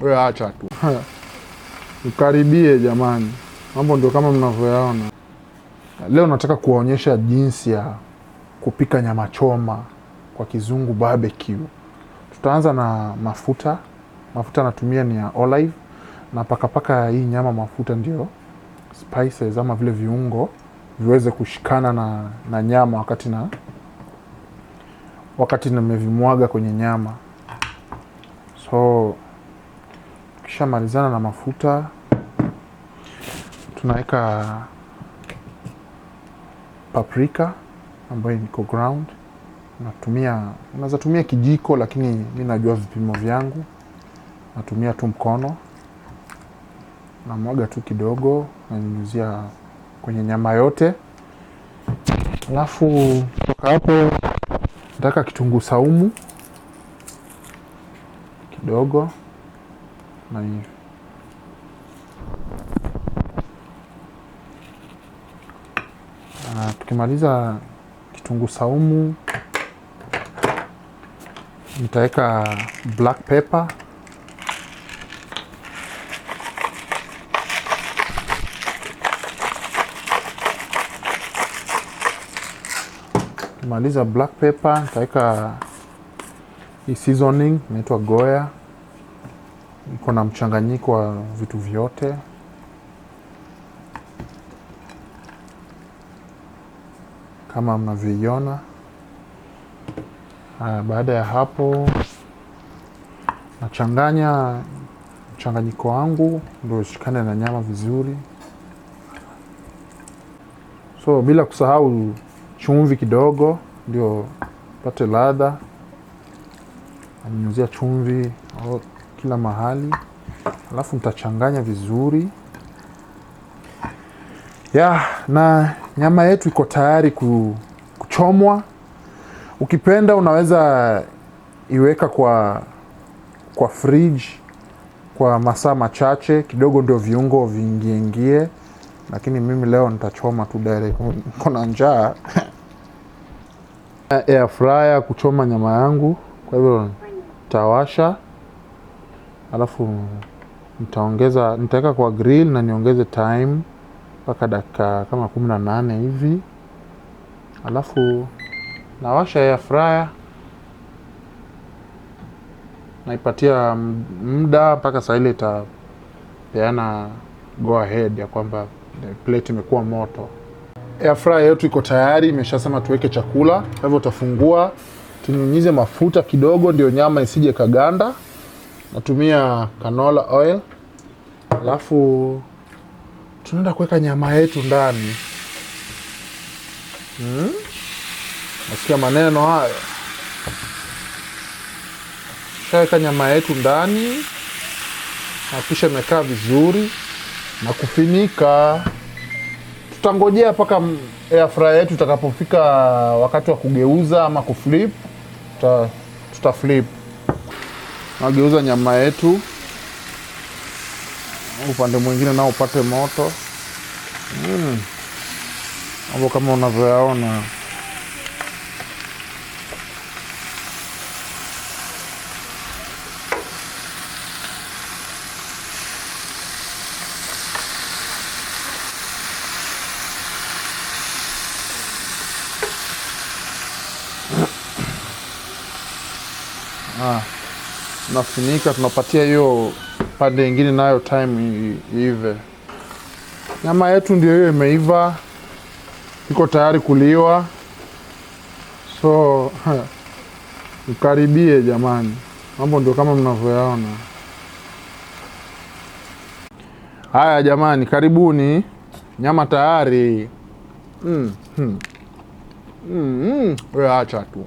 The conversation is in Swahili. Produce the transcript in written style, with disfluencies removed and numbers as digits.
We acha tu. Ukaribie jamani. Mambo ndio kama mnavyoyaona. Leo nataka kuwaonyesha jinsi ya kupika nyama choma, kwa kizungu barbecue. Tutaanza na mafuta. Mafuta natumia ni ya olive. Na paka hii nyama mafuta ndio spices ama vile viungo viweze kushikana na nyama wakati nimevimwaga kwenye nyama. So kisha malizana na mafuta, tunaweka paprika ambayo iko ground. Unaweza tumia kijiko, lakini mimi najua vipimo vyangu. Natumia tu mkono. Namwaga tu kidogo, nanyunyuzia kwenye nyama yote. Alafu kutoka hapo nataka kitunguu saumu kidogo na hivi. Tukimaliza kitunguu saumu, nitaweka black pepper, maliza black pepper, nitaweka hii seasoning inaitwa goya. Iko na mchanganyiko wa vitu vyote. Kama mnavyoiona. Baada ya hapo nachanganya mchanganyiko wangu ndio ushikane na nyama vizuri. So bila kusahau chumvi kidogo ndio pate ladha. Nanyunyuzia chumvi kila mahali. Alafu nitachanganya vizuri. Na nyama yetu iko tayari kuchomwa. Ukipenda unaweza iweka kwa fridge kwa masaa machache kidogo ndio viungo viingie. Lakini mimi leo nitachoma tu direct. Niko na njaa. Air fryer kuchoma nyama yangu. Kwa hivyo nitawasha. Alafu nitaweka kwa grill na niongeze time mpaka dakika kama 18 hivi. Alafu nawasha air fryer. Naipatia muda mpaka saa ile itapeana go ahead ya kwamba plate imekuwa moto. Air fryer yetu iko tayari, imeshasema tuweke chakula. Kwa hivyo utafungua, tunyunyize mafuta kidogo ndio nyama isije kaganda. Natumia canola oil. Alafu tunaenda kuweka nyama yetu ndani. Nasikia maneno haya. Shaweka nyama yetu ndani. Na kisha imekaa vizuri na kufinika. Tutangojea mpaka air fryer yetu itakapofika wakati wa kugeuza ama kuflip. Tutaflip. Nageuza nyama yetu. Upande mwingine nao upate moto. Hapo kama unavyoyaona. Tunafunika, tunapatia hiyo pande nyingine nayo time iive. Nyama yetu ndio hiyo imeiva. Iko tayari kuliwa. So ukaribie jamani. Mambo ndio kama mnavyoyaona. Haya jamani, karibuni. Nyama tayari. We acha tu.